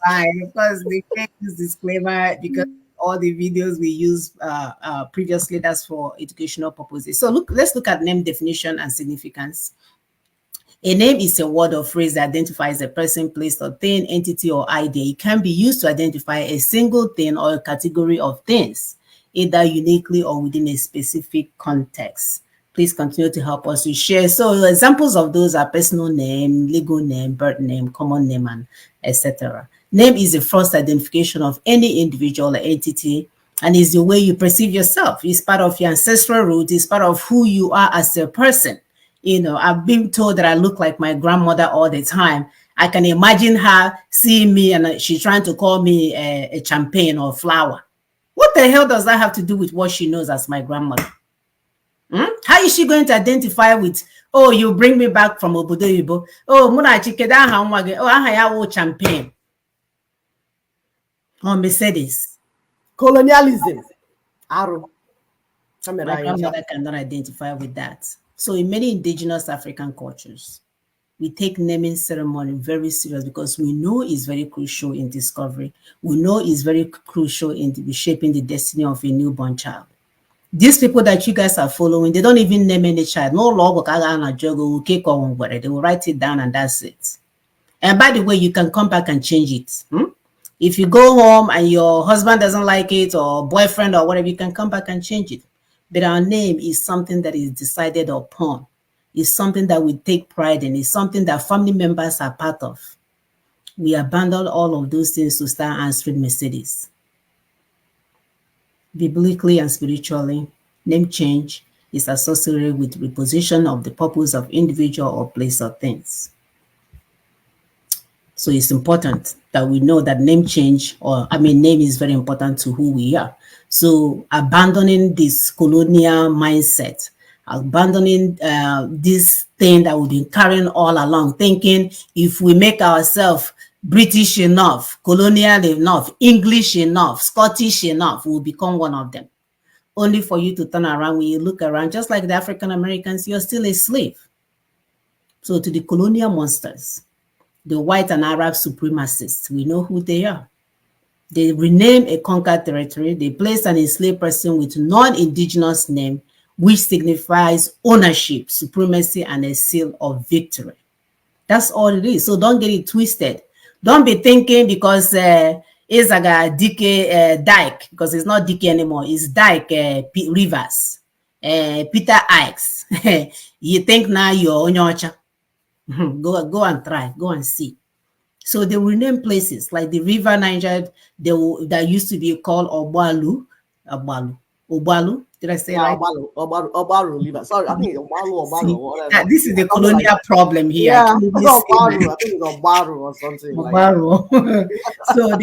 fine. Of course, we take this disclaimer because all the videos we use previously, that's for educational purposes. So let's look at name definition and significance. A name is a word or phrase that identifies a person, place, or thing, entity, or idea. It can be used to identify a single thing or a category of things, either uniquely or within a specific context. Please continue to help us to share. So examples of those are personal name, legal name, birth name, common name, and etc. Name is the first identification of any individual or entity and is the way you perceive yourself. It's part of your ancestral root. It's part of who you are as a person. You know, I've been told that I look like my grandmother all the time. I can imagine her seeing me and she's trying to call me a champagne or flower. What the hell does that have to do with what she knows as my grandmother? How is she going to identify with, oh, you bring me back from Obodo Ibo? Oh, Muna Chikeda Hamwage. Oh, Ahaya champagne. Or Mercedes. Colonialism. Arrow. My grandmother cannot identify with that. So in many indigenous African cultures, we take naming ceremony very serious because we know it's very crucial in discovery. We know it's very crucial in shaping the destiny of a newborn child. These people that you guys are following, they don't even name any child. No law, they will write it down and that's it. And by the way, you can come back and change it. If you go home and your husband doesn't like it or boyfriend or whatever, you can come back and change it. But our name is something that is decided upon. It's something that we take pride in. It's something that family members are part of. We abandon all of those things to start answering Mercedes. Biblically and spiritually, name change is associated with reposition of the purpose of individual or place or things. So it's important that we know that name change, name is very important to who we are. So abandoning this colonial mindset, abandoning this thing that we've been carrying all along, thinking if we make ourselves British enough, colonial enough, English enough, Scottish enough, we'll become one of them. Only for you to turn around, when you look around, just like the African Americans, you're still a slave. So to the colonial monsters, the white and Arab supremacists, we know who they are. They rename a conquered territory. They place an enslaved person with non-indigenous name, which signifies ownership, supremacy, and a seal of victory. That's all it is. So don't get it twisted. Don't be thinking because Izaga Dike Dyke, because it's not Dike anymore, it's Dyke Rivers, Peter Ikes. You think now you're Onyocha. Go and try, go and see. So they rename places like the River Niger, that used to be called Obalu. Did I say right? Obalu River. Sorry, I think Obalu. This is the colonial problem here. Yeah, I think it's Obalu or something. Obalu. So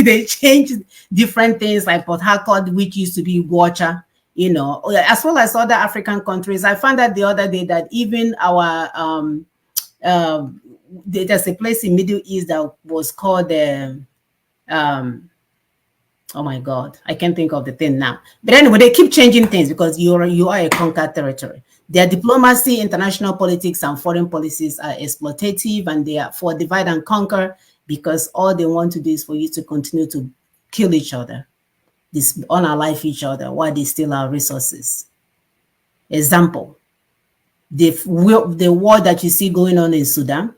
they changed different things like Port Harcourt, which used to be Gwacha, you know, as well as other African countries. I found out the other day that even our there's a place in Middle East that was called oh my God, I can't think of the thing now. But anyway, they keep changing things because you are a conquered territory. Their diplomacy, international politics, and foreign policies are exploitative, and they are for divide and conquer because all they want to do is for you to continue to kill each other, unalive each other while they steal our resources. Example, the war that you see going on in Sudan,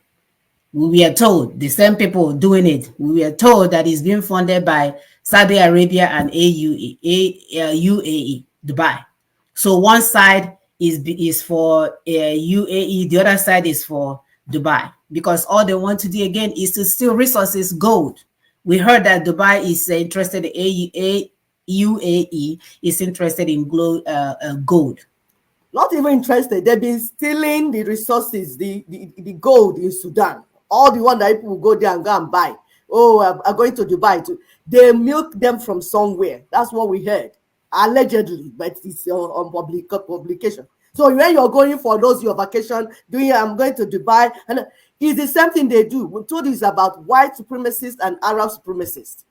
we are told, the same people doing it, we are told that it's being funded by Saudi Arabia and UAE, Dubai. So one side is for UAE, the other side is for Dubai, because all they want to do again is to steal resources, gold. We heard that Dubai is interested in UAE is interested in gold. Not even interested. They've been stealing the resources, the gold in Sudan. All the one that people will go there and go and buy. Oh, I'm going to Dubai too. They milk them from somewhere. That's what we heard. Allegedly, but it's on publication. So when you're going for your vacation, I'm going to Dubai, and it's the same thing they do. We told you it's about white supremacists and Arab supremacists.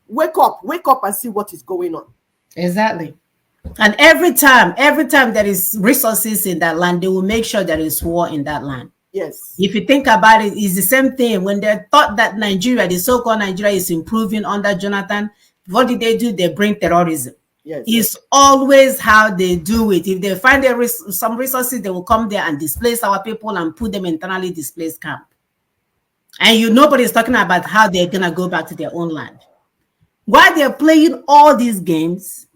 Wake up and see what is going on. Exactly. And every time there is resources in that land, they will make sure there is war in that land. Yes. If you think about it, it's the same thing. When they thought that Nigeria, the so-called Nigeria, is improving under Jonathan, what did they do? They bring terrorism. Yes. It's always how they do it. If they find some resources, they will come there and displace our people and put them internally displaced camp. And nobody's talking about how they're gonna go back to their own land. While they're playing all these games,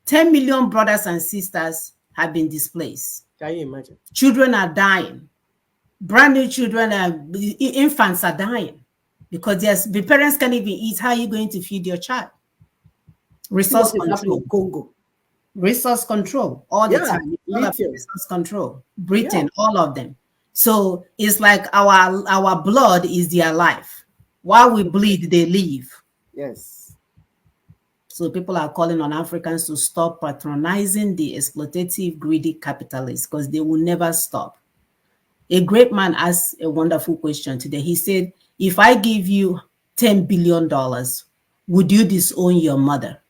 10 million brothers and sisters have been displaced. Can you imagine? Children are dying. Brand new children, infants are dying because the parents can't even eat. How are you going to feed your child? Resource control. Congo. Resource control all the time. Resource control. Britain, all of them. So it's like our blood is their life. While we bleed, they live. Yes. So people are calling on Africans to stop patronizing the exploitative, greedy capitalists because they will never stop. A great man asked a wonderful question today. He said, if I give you $10 billion, would you disown your mother?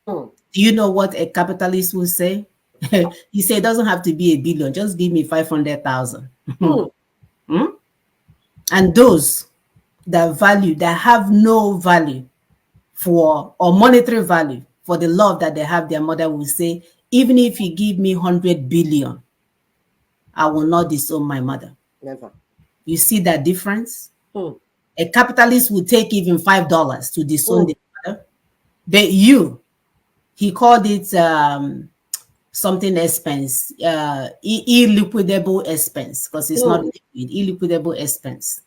Do you know what a capitalist will say? He said, it doesn't have to be $1 billion. Just give me 500,000. And those that have no value or monetary value for the love that they have their mother will say, even if you give me 100 billion, I will not disown my mother. Never. You see that difference? A capitalist will take even $5 to disown the mother. But he called it something expense, illiquidable expense, because it's not liquid, illiquidable expense.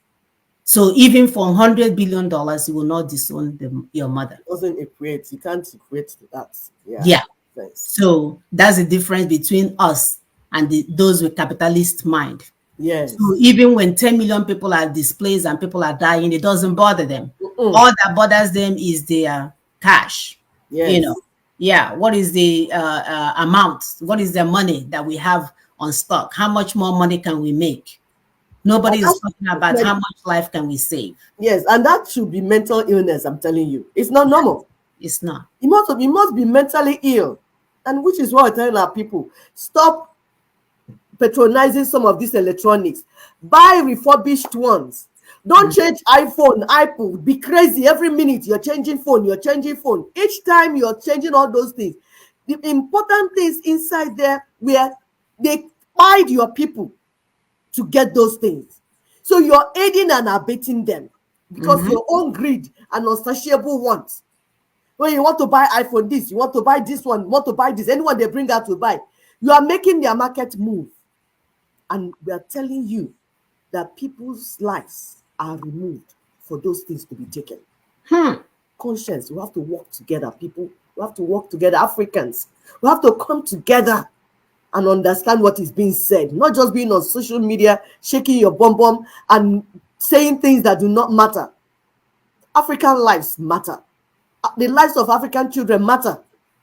So even for $100 billion, you will not disown your mother. It doesn't equate. You can't equate that. Yeah. So that's the difference between us and those with capitalist mind. Yes. So even when 10 million people are displaced and people are dying, it doesn't bother them. All that bothers them is their cash. Yes. What is the amount? What is the money that we have on stock? How much more money can we make? Nobody is talking about how much life can we save. Yes, and that should be mental illness, I'm telling you. It's not normal. It's not. You must be mentally ill. And which is why we're telling our people, stop patronizing some of these electronics. Buy refurbished ones. Don't change iPhone, Apple. Be crazy. Every minute you're changing phone. Each time you're changing all those things. The important things inside there where they guide your people to get those things. So you're aiding and abetting them because your own greed and unsatiable wants. When you want to buy iPhone this, you want to buy this one, you want to buy this, anyone they bring out to buy, you are making their market move. And we are telling you that people's lives are removed for those things to be taken. Conscience, we have to work together, people. We have to work together, Africans. We have to come together and understand what is being said, not just being on social media, shaking your bum and saying things that do not matter. African lives matter. The lives of African children matter.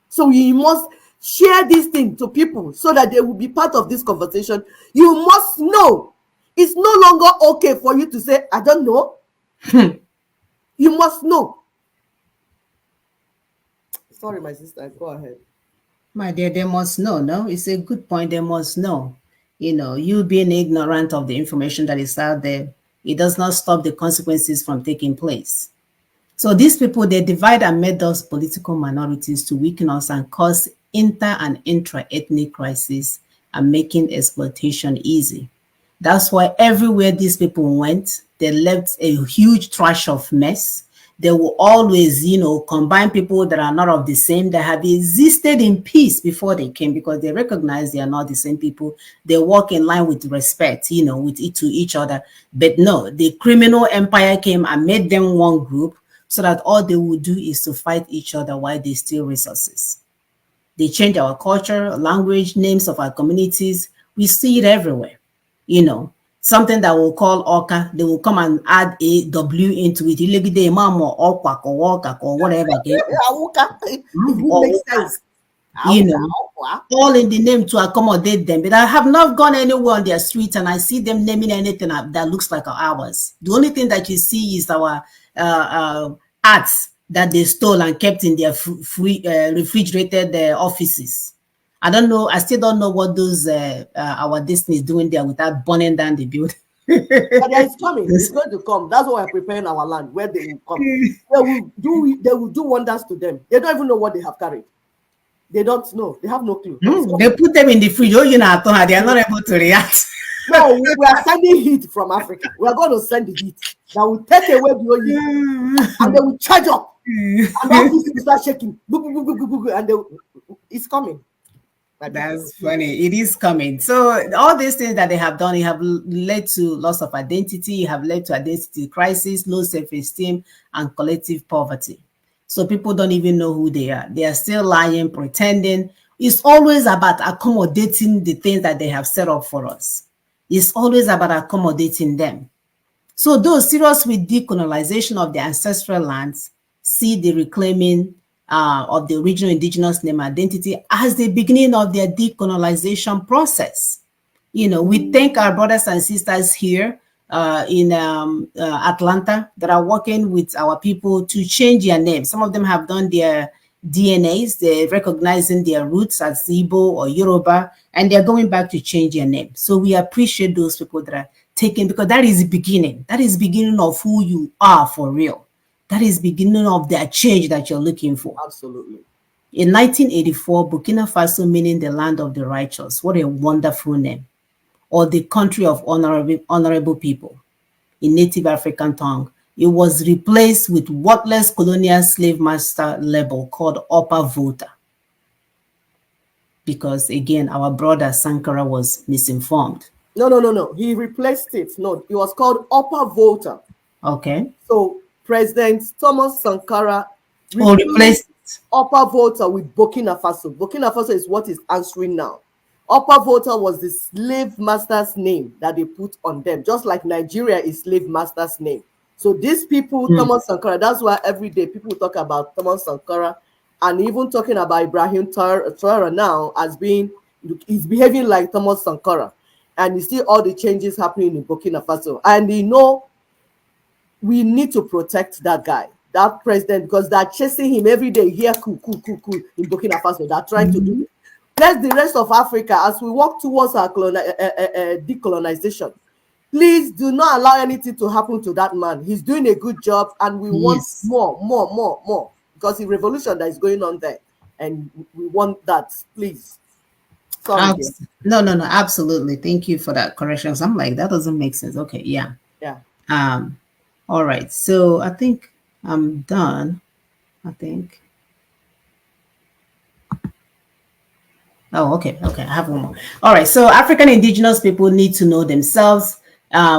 So you must share this thing to people so that they will be part of this conversation. You must know. It's no longer okay for you to say, I don't know. You must know. Sorry, my sister, go ahead. My dear, they must know, no? It's a good point. They must know. You being ignorant of the information that is out there, it does not stop the consequences from taking place. So these people, they divide and made those political minorities to weaken us and cause inter and intra-ethnic crisis and making exploitation easy. That's why everywhere these people went, they left a huge trash of mess. They will always, combine people that are not of the same, that have existed in peace before they came, because they recognize they are not the same people. They walk in line with respect, to each other. But no, the criminal empire came and made them one group so that all they would do is to fight each other while they steal resources. They change our culture, language, names of our communities. We see it everywhere. Something that we'll call Oka, they will come and add a W into it. Or whatever. Makes sense. All in the name to accommodate them. But I have not gone anywhere on their streets and I see them naming anything that looks like ours. The only thing that you see is our arts that they stole and kept in their refrigerated offices. I don't know. I still don't know what those our Disney is doing there without burning down the building. But it's coming. It's going to come. That's why we're preparing our land where they will come. They will do wonders to them. They don't even know what they have carried. They don't know. They have no clue. They put them in the fridge. Oh, you know, they are not able to react. No, we are sending heat from Africa. We are going to send the heat that will take away the oil and they will charge up. And all this will start shaking. And it's coming. That's funny. It is coming. So all these things that they have done, it have led to loss of identity, have led to identity crisis, low self-esteem, and collective poverty. So people don't even know who they are. They are still lying, pretending. It's always about accommodating the things that they have set up for us. It's always about accommodating them. So those serious with decolonization of the ancestral lands see the reclaiming of the original indigenous name identity as the beginning of their decolonization process. You know, we thank our brothers and sisters here in Atlanta that are working with our people to change their names. Some of them have done their DNAs, they're recognizing their roots as Igbo or Yoruba, and they're going back to change their name. So we appreciate those people that are taking, because that is the beginning. That is the beginning of who you are for real. That is beginning of that change that you're looking for. Absolutely. In 1984, Burkina Faso, meaning the land of the righteous. What a wonderful name. Or the country of honorable people in native African tongue. It was replaced with worthless colonial slave master label called Upper Volta. Because again, our brother Sankara was misinformed. No. He replaced it. No, it was called Upper Volta. Okay. So President Thomas Sankara replaced Upper Volta with Burkina Faso. Burkina Faso is what is answering now. Upper Volta was the slave master's name that they put on them, just like Nigeria is slave master's name. So these people, Thomas Sankara, that's why every day people talk about Thomas Sankara, and even talking about Ibrahim Traoré now as being, he's behaving like Thomas Sankara. And you see all the changes happening in Burkina Faso. And you know, we need to protect that guy, that president, because they're chasing him every day here, cool, in Burkina Faso. They're trying to do it. Let the rest of Africa, as we walk towards our decolonization, please do not allow anything to happen to that man. He's doing a good job, and we want more, because the revolution that is going on there, and we want that, please. Sorry, no, absolutely. Thank you for that correction. So I'm like, that doesn't make sense. Okay, yeah. All right, so I think I'm done. I think. Oh, okay. I have one more. All right, so African indigenous people need to know themselves,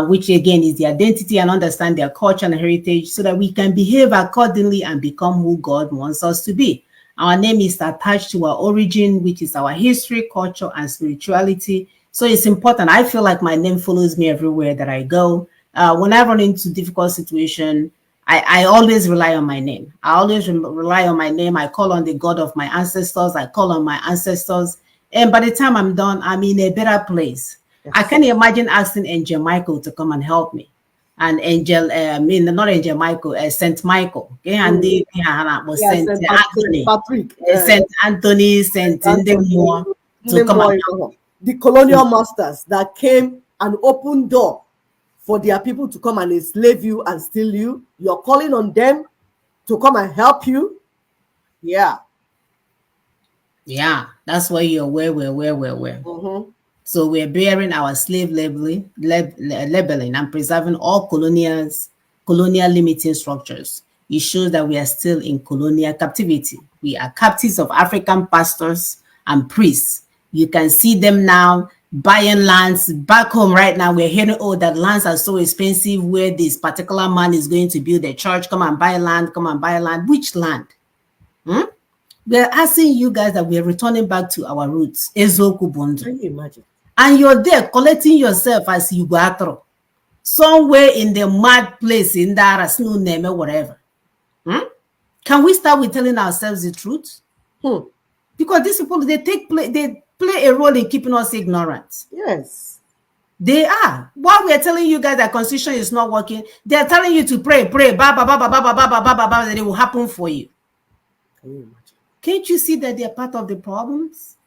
which again is the identity, and understand their culture and heritage, so that we can behave accordingly and become who God wants us to be. Our name is attached to our origin, which is our history, culture, and spirituality. So it's important. I feel like my name follows me everywhere that I go. When I run into difficult situation, I always rely on my name. I always rely on my name. I call on the God of my ancestors. I call on my ancestors. And by the time I'm done, I'm in a better place. Yes. I can imagine asking Angel Michael to come and help me. And not Angel Michael, Saint Michael. Okay, and they was Saint Anthony, Saint Anthony, Saint Ndemwa to come and help. The colonial masters that came and opened door for their people to come and enslave you and steal you. You're calling on them to come and help you. Yeah, that's why you're where. So we're bearing our slave labeling and preserving all colonial limiting structures. It shows that we are still in colonial captivity. We are captives of African pastors and priests. You can see them now buying lands back home right now. We're hearing, oh, that lands are so expensive where this particular man is going to build a church. Come and buy land. Which land? We're asking you guys that we're returning back to our roots. Ezoku Bondo. Can you imagine? And you're there collecting yourself as Yugatro, somewhere in the mad place in Dara, Snow Neme, whatever. Can we start with telling ourselves the truth? Because these people, they play a role in keeping us ignorant. Yes. They are. While we are telling you guys that constitution is not working, they are telling you to pray, that it will happen for you. Can you imagine? Can't you see that they are part of the problems?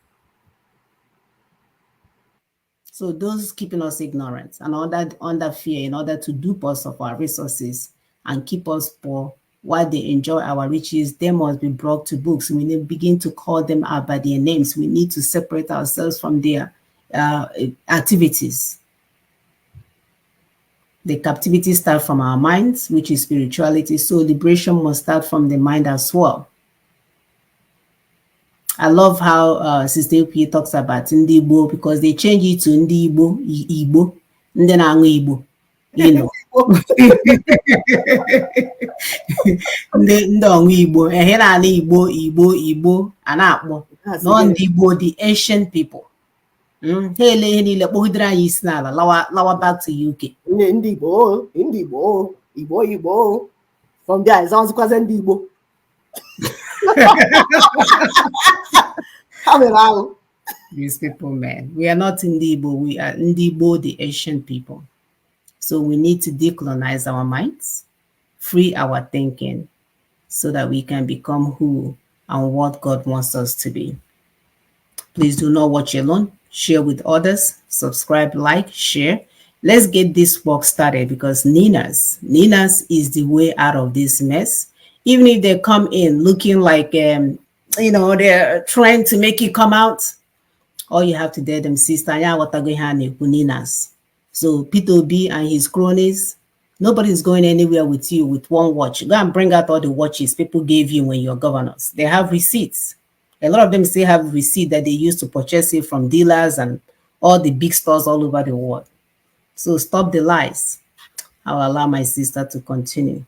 So those keeping us ignorant and under fear in order to dupe us of our resources and keep us poor while they enjoy our riches, they must be brought to books. We need to begin to call them out by their names. We need to separate ourselves from their activities. The captivity starts from our minds, which is spirituality. So liberation must start from the mind as well. I love how Sister P talks about Ndi Igbo because they change it to Ndi Igbo, Igbo, Ndi na-aṅụ Igbo, you know. Ndị ọṅụ Igbo, ehe na-ana Igbo, Igbo, a na-akpọ. No Ndị Igbo, the ancient people. Ha ele ihe niile kpọgidere anyị isi n'ala, lawa back to UK. Ndị Igbo. From there, it sounds quite Ndị Igbo. These people, man, we are not Ndi Igbo, we are Ndi Igbo, the ancient people. So we need to decolonize our minds, free our thinking, so that we can become who and what God wants us to be. Please do not watch alone. Share with others. Subscribe, like, share. Let's get this work started because Ninas is the way out of this mess. Even if they come in looking like, they're trying to make you come out, all you have to tell them, sister, Ninas. So Peter Obi and his cronies, nobody's going anywhere with you with one watch. Go and bring out all the watches people gave you when you're governors. They have receipts. A lot of them still have receipt that they used to purchase it from dealers and all the big stores all over the world. So stop the lies. I'll allow my sister to continue.